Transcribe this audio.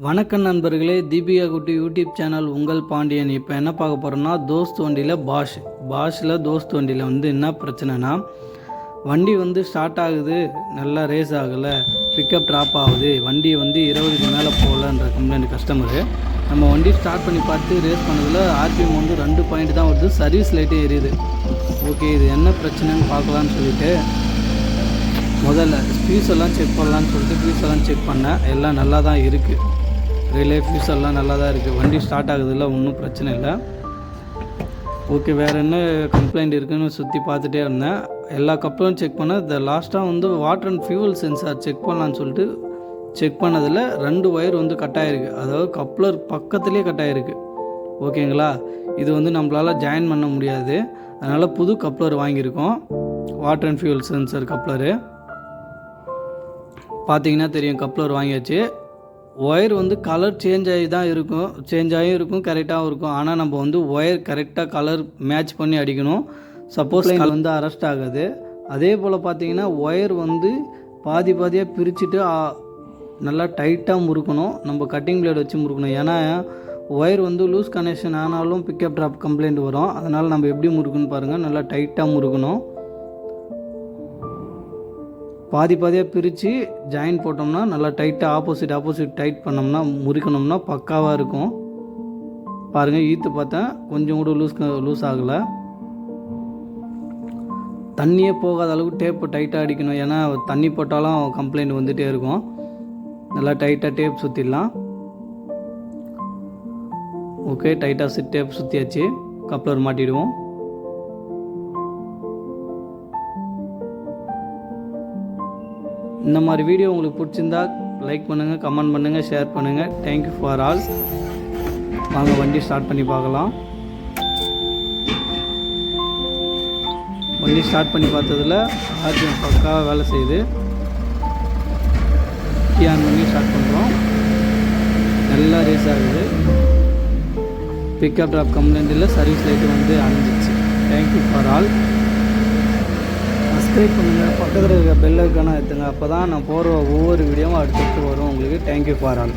வணக்கம் நண்பர்களே, தீபிகா குட்டி யூடியூப் சேனல் உங்கள் பாண்டியன். இப்போ என்ன பார்க்க போகிறோம்னா, தோஸ்த் வண்டியில் பாஷில் தோஸ்த் வண்டியில் என்ன பிரச்சனைனா, வண்டி ஸ்டார்ட் ஆகுது, நல்லா ரேஸ் ஆகலை, பிக்கப் ட்ராப் ஆகுது, வண்டி 20க்கு மேலே போகலன்ற கம்ப்ளைண்ட் கஸ்டமரு. நம்ம வண்டி ஸ்டார்ட் பண்ணி பார்த்து ரேஸ் பண்ணதில் ஆர்பிஎம் 2 பாயிண்ட் தான் வருது, சர்வீஸ் லைட்டே எரியுது. ஓகே, இது என்ன பிரச்சனைன்னு பார்க்கலான்னு சொல்லிட்டு முதல்ல ஃபியூஸ் எல்லாம் செக் பண்ணலான்னு சொல்லிட்டு ஃபியூஸ் எல்லாம் செக் பண்ணேன். எல்லாம் நல்லா தான் இருக்குது, ரிலே ஃபியூஸ் எல்லாம் நல்லா தான் இருக்குது, வண்டி ஸ்டார்ட் ஆகுதுல்ல, ஒன்றும் பிரச்சனை இல்லை. ஓகே, வேறு என்ன கம்ப்ளைண்ட் இருக்குதுன்னு சுற்றி பார்த்துட்டே இருந்தேன். எல்லா கப்பலும் செக் பண்ணேன். இந்த லாஸ்ட்டாக water and fuel sensor check பண்ணலான்னு சொல்லிட்டு செக் பண்ணதில் 2 ஒயர் கட் ஆகிருக்கு, அதாவது கப்ளர் பக்கத்துலேயே கட் ஆகிருக்கு. ஓகேங்களா, இது நம்மளால் ஜாயின் பண்ண முடியாது, அதனால் புது கப்ளர் வாங்கியிருக்கோம், water and fuel sensor coupler. பார்த்தீங்கன்னா தெரியும், கப்ளர் வாங்கியாச்சு. ஒயர் கலர் சேஞ்ச் ஆகி தான் இருக்கும், சேஞ்ச் ஆகியும் இருக்கும், கரெக்டாகவும் இருக்கும். ஆனால் நம்ம ஒயர் கரெக்டாக கலர் மேட்ச் பண்ணி அடிக்கணும். சப்போஸ் அரெஸ்ட் ஆகாது. அதே போல் பார்த்தீங்கன்னா ஒயர் பாதியாக பிரிச்சுட்டு நல்லா டைட்டாக முறுக்கணும். நம்ம கட்டிங் பிளேட் வச்சு முறுக்கணும். ஏன்னா ஒயர் லூஸ் கனெக்ஷன் ஆனாலும் பிக்கப் ட்ராப் கம்ப்ளைண்ட் வரும். அதனால் நம்ம எப்படி முறுக்குன்னு பாருங்கள், நல்லா டைட்டாக முறுக்கணும். பாதியாக பிரித்து ஜாயின் போட்டோம்னா நல்லா டைட்டாக ஆப்போசிட் டைட் பண்ணோம்னா முறிக்கணும்னா பக்காவாக இருக்கும். பாருங்கள், ஈத்து பார்த்தேன், கொஞ்சம் கூட லூஸ் ஆகலை. தண்ணியே போகாத அளவுக்கு டேப்பு டைட்டாக அடிக்கணும். ஏன்னா தண்ணி போட்டாலும் கம்ப்ளைண்ட் வந்துகிட்டே இருக்கும். நல்லா டைட்டாக டேப் சுற்றிடலாம். ஓகே, டைட்டாக டேப் சுற்றியாச்சு, கப்ளர் மாட்டிடுவோம். இந்த மாதிரி வீடியோ உங்களுக்கு பிடிச்சிருந்தா லைக் பண்ணுங்கள், கமெண்ட் பண்ணுங்கள், ஷேர் பண்ணுங்கள். Thank you for all. வாங்க வண்டி ஸ்டார்ட் பண்ணி பார்க்கலாம். வண்டி ஸ்டார்ட் பண்ணி பார்த்ததில் ஆர்பிஎம் பக்காவாக வேலை செய்யுது. ஆன் பண்ணி ஸ்டார்ட் பண்ணுறோம், நல்லா ரேஸ் ஆகுது. பிக்கப் ட்ராப் கம்ப்ளைண்ட் இல்லை, சர்வீஸ் லைட்டு அணைஞ்சிச்சு. Thank you for all. சப்ஸ்கிரைப் பண்ணுங்கள், பக்கத்தில் இருக்க பெல் ஐக்கானை எடுத்துங்க. அப்போ தான் நான் போகிற ஒவ்வொரு வீடியோவும் அடுத்தடுத்து வரும் உங்களுக்கு. Thank you for all.